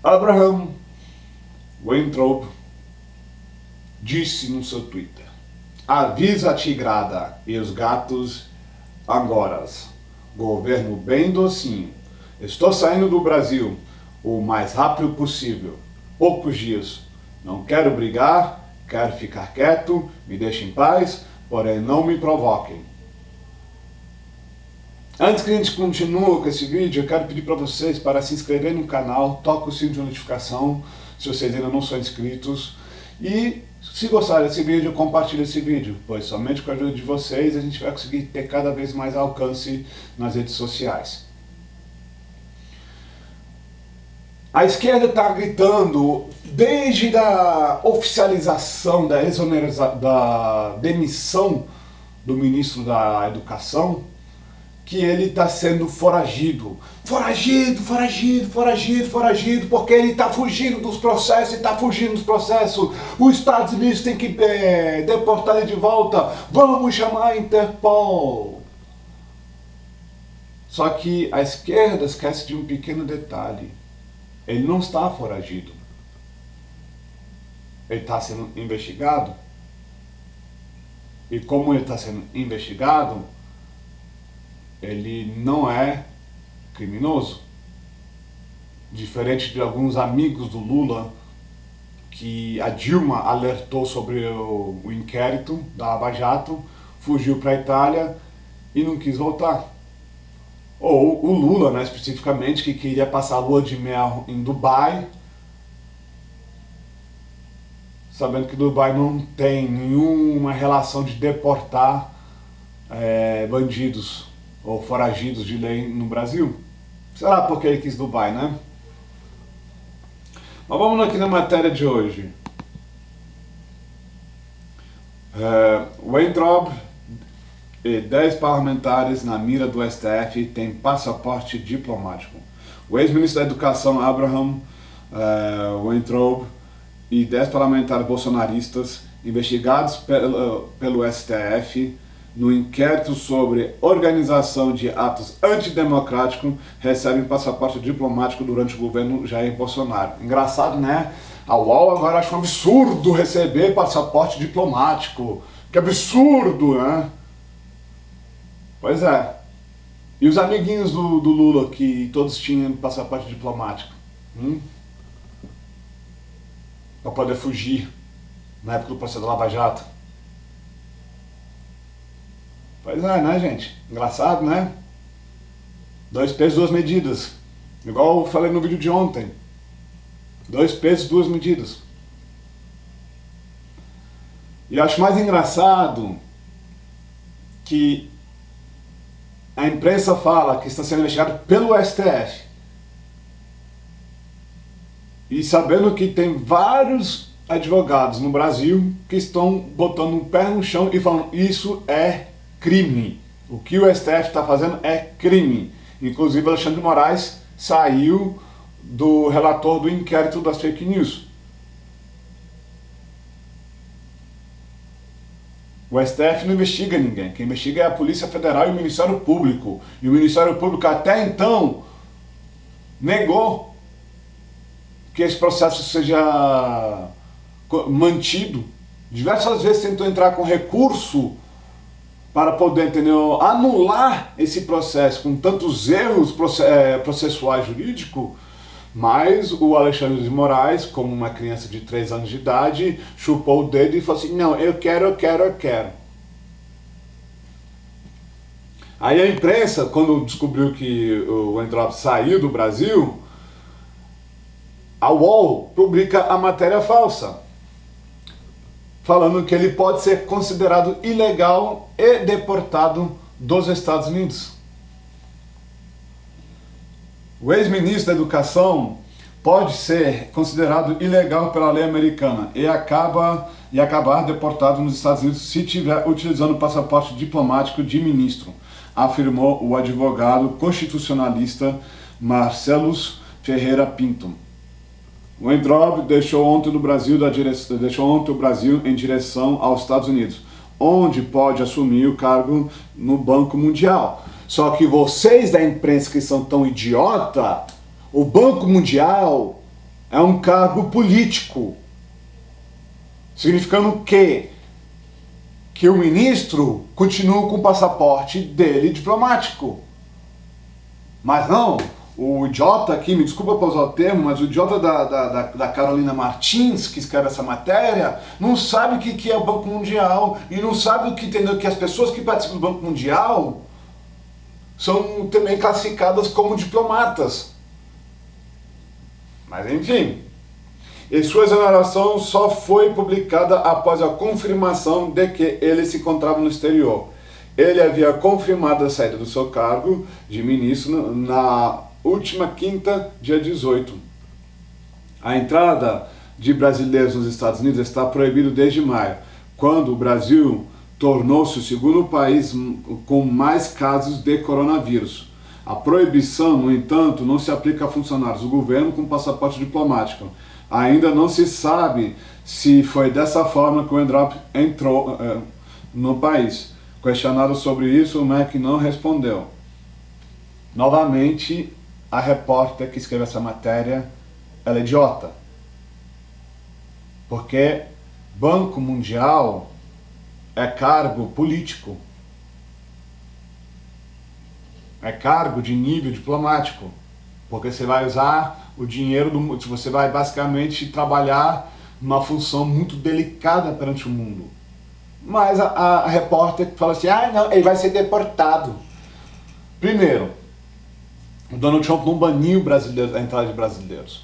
Abraham Weintraub disse no seu Twitter: avisa a tigrada e os gatos angoras. Governo bem docinho. Estou saindo do Brasil o mais rápido possível. Poucos dias. Não quero brigar, quero ficar quieto, me deixem em paz, porém não me provoquem. Antes que a gente continue com esse vídeo, eu quero pedir para vocês para se inscrever no canal, toque o sino de notificação, se vocês ainda não são inscritos. E se gostarem desse vídeo, compartilhe esse vídeo, pois somente com a ajuda de vocês a gente vai conseguir ter cada vez mais alcance nas redes sociais. A esquerda está gritando, desde a oficialização da demissão do ministro da Educação, que ele está sendo foragido. Foragido, foragido, foragido, foragido, porque ele está fugindo dos processos, está fugindo dos processos. Os Estados Unidos têm que deportar ele de volta. Vamos chamar a Interpol. Só que a esquerda esquece de um pequeno detalhe. Ele não está foragido. Ele está sendo investigado. E como ele está sendo investigado, ele não é criminoso. Diferente de alguns amigos do Lula, que a Dilma alertou sobre o inquérito da Lava Jato, fugiu para a Itália e não quis voltar. Ou o Lula, né, especificamente, que queria passar a lua de mel em Dubai, sabendo que Dubai não tem nenhuma relação de deportar bandidos ou foragidos de lei no Brasil. Será porque ele quis Dubai, né? Mas vamos aqui na matéria de hoje. Weintraub e 10 parlamentares na mira do STF têm passaporte diplomático. O ex-ministro da Educação, Abraham Weintraub, e 10 parlamentares bolsonaristas investigados pelo STF no inquérito sobre organização de atos antidemocráticos recebem passaporte diplomático durante o governo Jair Bolsonaro. Engraçado, né? A UOL agora acha um absurdo receber passaporte diplomático. Que absurdo, né? Pois é. E os amiguinhos do Lula, que todos tinham passaporte diplomático? Para poder fugir na época do processo da Lava Jato. Pois é, né, gente? Engraçado, né? 2 pesos, 2 medidas. Igual eu falei no vídeo de ontem. 2 pesos, 2 medidas. E eu acho mais engraçado que a imprensa fala que está sendo investigado pelo STF. E sabendo que tem vários advogados no Brasil que estão botando um pé no chão e falando isso é crime. O que o STF está fazendo é crime. Inclusive, Alexandre de Moraes saiu do relator do inquérito das fake news. O STF não investiga ninguém. Quem investiga é a Polícia Federal e o Ministério Público. E o Ministério Público até então negou que esse processo seja mantido. Diversas vezes tentou entrar com recurso para poder, entendeu, anular esse processo com tantos erros processuais jurídicos, mas o Alexandre de Moraes, como uma criança de 3 anos de idade, chupou o dedo e falou assim, não, eu quero. Aí a imprensa, quando descobriu que o Weintraub saiu do Brasil, a UOL publica a matéria falsa, falando que ele pode ser considerado ilegal e deportado dos Estados Unidos. O ex-ministro da Educação pode ser considerado ilegal pela lei americana e acabar deportado nos Estados Unidos se estiver utilizando o passaporte diplomático de ministro, afirmou o advogado constitucionalista Marcellus Ferreira Pinto. O Weintraub deixou ontem o Brasil em direção aos Estados Unidos, onde pode assumir o cargo no Banco Mundial. Só que vocês da imprensa que são tão idiota, o Banco Mundial É um cargo político. Significando que o ministro continua com o passaporte dele diplomático. Mas não, o idiota aqui, me desculpa para usar o termo, mas o idiota da Carolina Martins, que escreve essa matéria, não sabe o que é o Banco Mundial e não sabe que as pessoas que participam do Banco Mundial são também classificadas como diplomatas. Mas enfim, e sua exoneração só foi publicada após a confirmação de que ele se encontrava no exterior. Ele havia confirmado a saída do seu cargo de ministro na última quinta, dia 18. A entrada de brasileiros nos Estados Unidos está proibida desde maio, quando o Brasil tornou-se o segundo país com mais casos de coronavírus. A proibição, no entanto, não se aplica a funcionários do governo com passaporte diplomático. Ainda não se sabe se foi dessa forma que o Weintraub entrou no país. Questionado sobre isso, o MEC não respondeu. Novamente, a repórter que escreveu essa matéria, ela é idiota. Porque Banco Mundial é cargo político. É cargo de nível diplomático. Porque você vai usar o dinheiro do mundo, você vai basicamente trabalhar numa função muito delicada perante o mundo. Mas a repórter fala assim, não, ele vai ser deportado. Primeiro, o Donald Trump não baniu a entrada de brasileiros.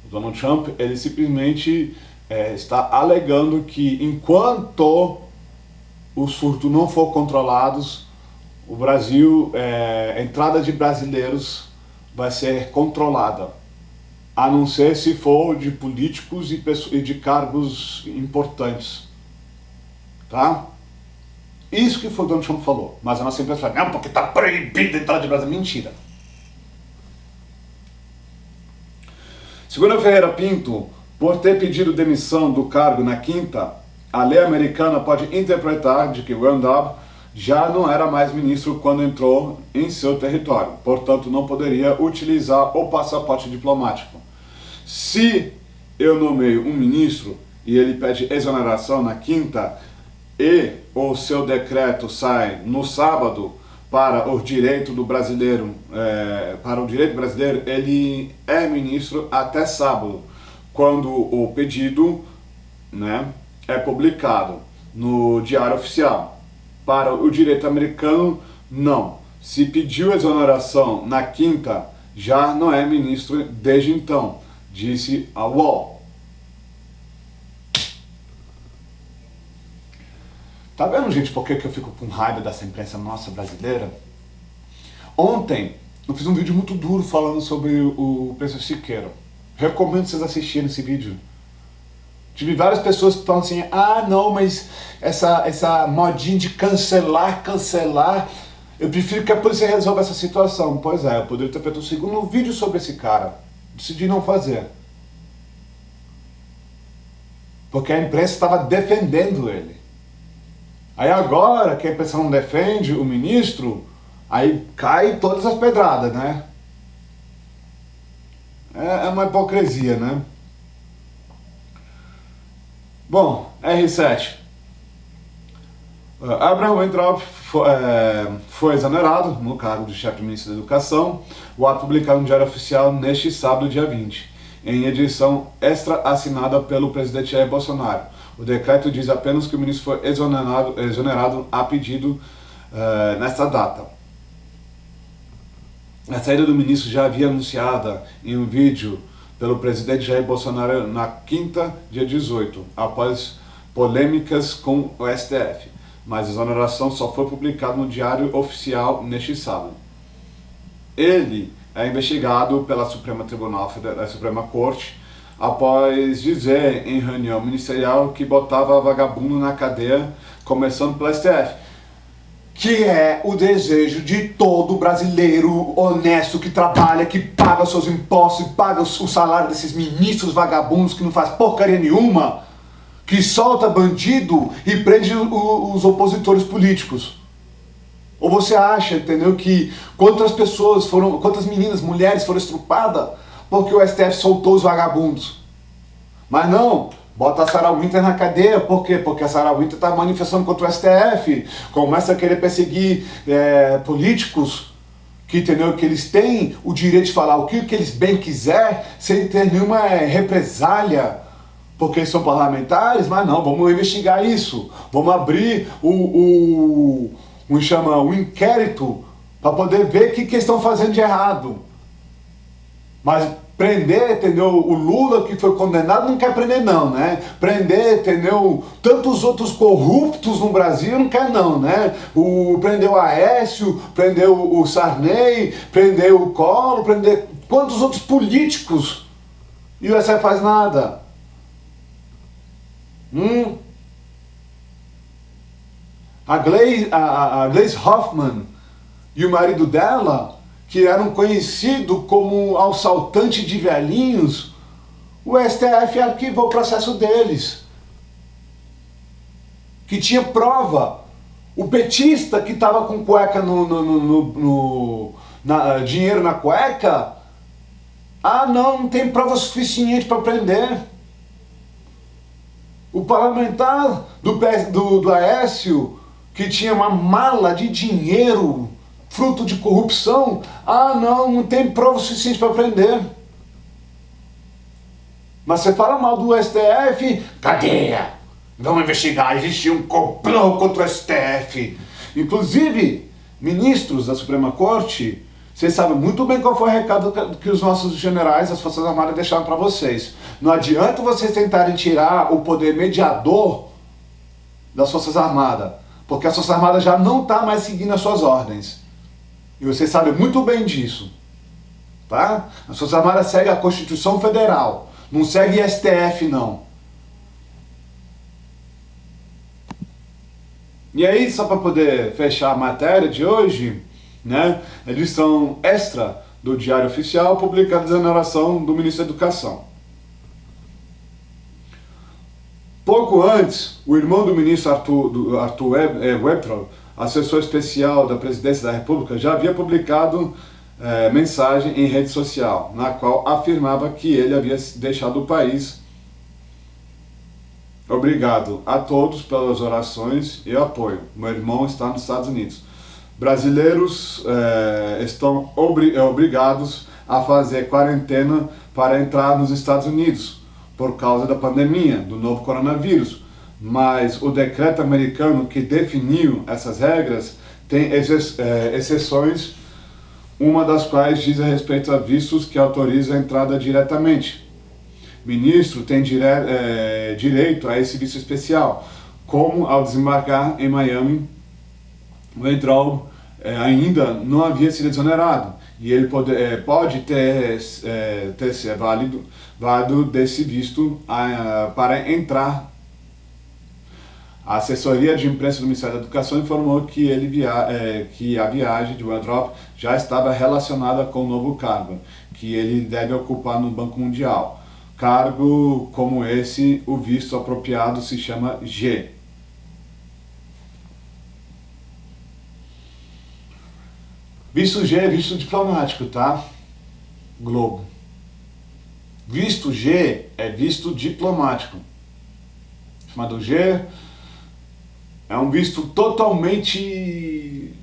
O Donald Trump, ele simplesmente está alegando que enquanto os furtos não for controlados, o Brasil, a entrada de brasileiros vai ser controlada, a não ser se for de políticos e de cargos importantes, tá? Isso que foi o Donald Trump falou, mas a nossa empresa fala, não, porque está proibido a entrada de brasileiro. Mentira. Segundo a Ferreira Pinto, por ter pedido demissão do cargo na quinta, a lei americana pode interpretar de que Weintraub já não era mais ministro quando entrou em seu território, portanto não poderia utilizar o passaporte diplomático. Se eu nomeio um ministro e ele pede exoneração na quinta e o seu decreto sai no sábado para o direito do brasileiro, ele é ministro até sábado, quando o pedido, né, é publicado no Diário Oficial. Para o direito americano, não. Se pediu exoneração na quinta, já não é ministro desde então, disse a UOL. Tá vendo, gente, por que eu fico com raiva dessa imprensa nossa brasileira? Ontem, eu fiz um vídeo muito duro falando sobre o Preço Siqueira. Recomendo vocês assistirem esse vídeo. Tive várias pessoas que falam assim, não, mas essa modinha de cancelar, eu prefiro que a polícia resolva essa situação. Pois é, eu poderia ter feito um segundo vídeo sobre esse cara. Decidi não fazer. Porque a imprensa estava defendendo ele. Aí agora que a imprensa não defende o ministro, aí cai todas as pedradas, né? É uma hipocrisia, né? Bom, R7. Abraham Weintraub foi exonerado no cargo de chefe de Ministro da Educação, o ato publicado no Diário Oficial neste sábado, dia 20, em edição extra assinada pelo presidente Jair Bolsonaro. O decreto diz apenas que o ministro foi exonerado a pedido nesta data. A saída do ministro já havia anunciada em um vídeo pelo presidente Jair Bolsonaro na quinta, dia 18, após polêmicas com o STF, mas a exoneração só foi publicada no Diário Oficial neste sábado. Ele é investigado pela Suprema Corte após dizer em reunião ministerial que botava vagabundo na cadeia, começando pelo STF. Que é o desejo de todo brasileiro honesto que trabalha, que paga seus impostos, paga o salário desses ministros vagabundos que não faz porcaria nenhuma, que solta bandido e prende os opositores políticos. Ou você acha, entendeu, que quantas meninas, mulheres foram estrupadas porque o STF soltou os vagabundos. Mas não, bota a Sarah Winter na cadeia. Por quê? Porque a Sarah Winter está manifestando contra o STF, começa a querer perseguir políticos que, entendeu, que eles têm o direito de falar o que eles bem quiser, sem ter nenhuma represália, porque eles são parlamentares. Mas não, vamos investigar isso, vamos abrir o inquérito para poder ver o que eles estão fazendo de errado. Mas prender, entendeu, o Lula, que foi condenado, não quer prender não, né? Prender, entendeu, tantos outros corruptos no Brasil, não quer não, né? Prendeu o Aécio, prendeu o Sarney, prendeu o Collor, prender quantos outros políticos, e o STF faz nada. A Gleisi Hoffmann e o marido dela, que eram conhecidos como assaltante de velhinhos, o STF arquivou o processo deles, que tinha prova. O petista que estava com cueca dinheiro na cueca, não tem prova suficiente para prender. O parlamentar do Aécio, que tinha uma mala de dinheiro fruto de corrupção, não tem prova suficiente para prender. Mas você fala mal do STF, cadeia, vamos investigar, existe um complô contra o STF. Inclusive, ministros da Suprema Corte, vocês sabem muito bem qual foi o recado que os nossos generais das Forças Armadas deixaram para vocês. Não adianta vocês tentarem tirar o poder mediador das Forças Armadas, porque as Forças Armadas já não estão mais seguindo as suas ordens. E vocês sabem muito bem disso, tá? As Forças Armadas seguem a Constituição Federal, não segue STF não. E aí, só para poder fechar a matéria de hoje, né, edição extra do Diário Oficial, publicada a exoneração do ministro da Educação. Pouco antes, o irmão do ministro Arthur Webtraub, assessor especial da Presidência da República, já havia publicado mensagem em rede social, na qual afirmava que ele havia deixado o país. Obrigado a todos pelas orações e apoio. Meu irmão está nos Estados Unidos. Brasileiros estão obrigados a fazer quarentena para entrar nos Estados Unidos, por causa da pandemia, do novo coronavírus. Mas o decreto americano que definiu essas regras tem exceções, uma das quais diz a respeito a vistos que autoriza a entrada diretamente. Ministro tem direito a esse visto especial, como ao desembarcar em Miami, Weintraub ainda não havia sido exonerado, e ele pode ter válido desse visto para entrar. A assessoria de imprensa do Ministério da Educação informou que, que a viagem de Weintraub já estava relacionada com o novo cargo, que ele deve ocupar no Banco Mundial. Cargo como esse, o visto apropriado se chama G. Visto G é visto diplomático, tá? Globo. Visto G é visto diplomático. Chamado G é um visto totalmente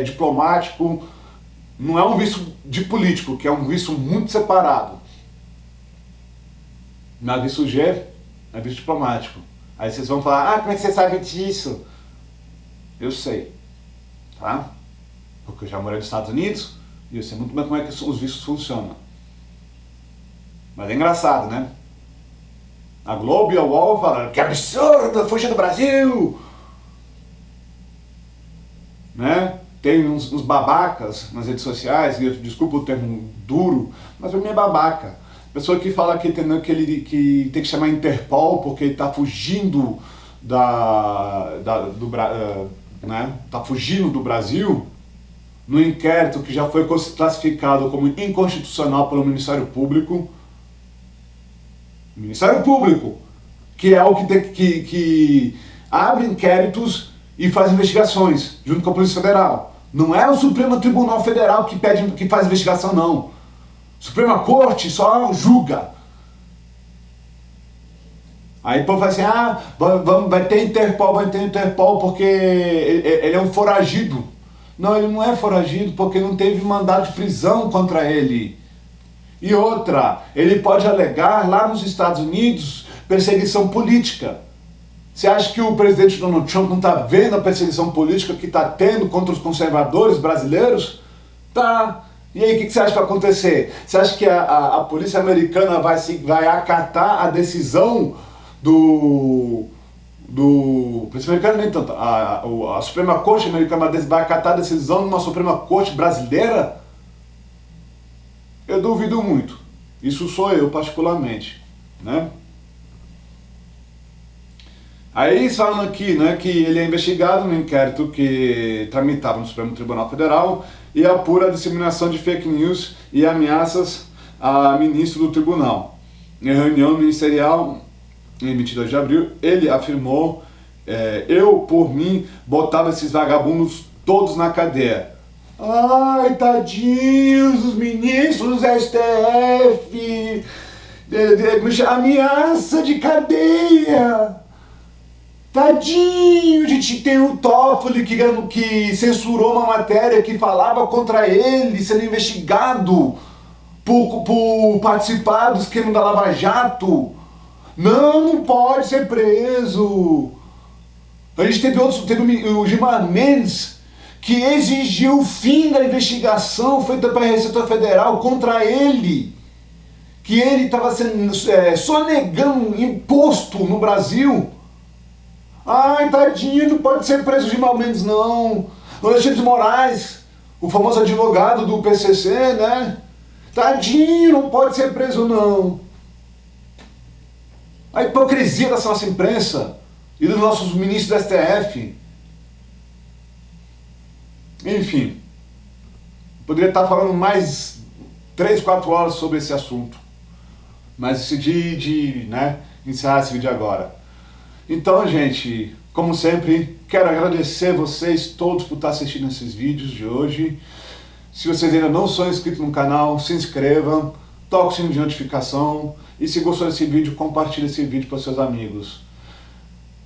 diplomático, não é um visto de político, que é um visto muito separado. Mas visto G é visto diplomático. Aí vocês vão falar, como é que você sabe disso? Eu sei, tá? Porque eu já morei nos Estados Unidos e eu sei muito bem como é que os vistos funcionam. Mas é engraçado, né? A Globo e a UOL falaram, que absurdo, fugir do Brasil! Né? Tem uns babacas nas redes sociais, e eu desculpa o termo duro, mas pra mim é babaca. Pessoa que fala que, entendeu, que ele tem que chamar Interpol porque ele está fugindo tá fugindo do Brasil, no inquérito que já foi classificado como inconstitucional pelo Ministério Público. Ministério Público, que é o que abre inquéritos e faz investigações junto com a Polícia Federal. Não é o Supremo Tribunal Federal que faz investigação, não. Suprema Corte só julga. Aí o povo fala assim, vai ter Interpol porque ele é um foragido. Não, ele não é foragido porque não teve mandado de prisão contra ele. E outra, ele pode alegar lá nos Estados Unidos perseguição política. Você acha que o presidente Donald Trump não está vendo a perseguição política que está tendo contra os conservadores brasileiros? Tá. E aí, o que você acha que vai acontecer? Você acha que a polícia americana vai acatar a decisão do polícia americana? Nem tanto. A Suprema Corte americana vai acatar a decisão de uma Suprema Corte brasileira? Eu duvido muito. Isso sou eu, particularmente, né? Aí falando aqui, né, que ele é investigado no inquérito que tramitava no Supremo Tribunal Federal e apura a disseminação de fake news e ameaças a ministro do tribunal. Em reunião ministerial, em 22 de abril, ele afirmou, eu, por mim, botava esses vagabundos todos na cadeia. Ai, tadinhos, os ministros do STF, ameaça de cadeia. Tadinho, a gente tem o Toffoli que censurou uma matéria que falava contra ele, sendo investigado por participar do esquema da Lava Jato. Não pode ser preso. A gente teve o Gilmar Mendes, que exigiu o fim da investigação feita pela Receita Federal contra ele, que ele estava sonegando imposto no Brasil. Ai, tadinho, não pode ser preso o Gilmar Mendes, não. O Alexandre de Moraes, o famoso advogado do PCC, né? Tadinho, não pode ser preso, não. A hipocrisia dessa nossa imprensa e dos nossos ministros do STF. Enfim, poderia estar falando mais 3, 4 horas sobre esse assunto, mas decidi encerrar esse vídeo agora. Então, gente, como sempre, quero agradecer vocês todos por estar assistindo esses vídeos de hoje. Se vocês ainda não são inscritos no canal, se inscrevam, toque o sininho de notificação e se gostou desse vídeo, compartilhe esse vídeo para seus amigos.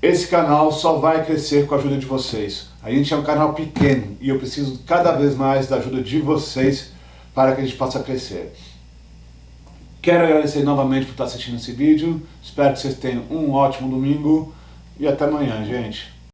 Esse canal só vai crescer com a ajuda de vocês. A gente é um canal pequeno e eu preciso cada vez mais da ajuda de vocês para que a gente possa crescer. Quero agradecer novamente por estar assistindo esse vídeo. Espero que vocês tenham um ótimo domingo e até amanhã, gente.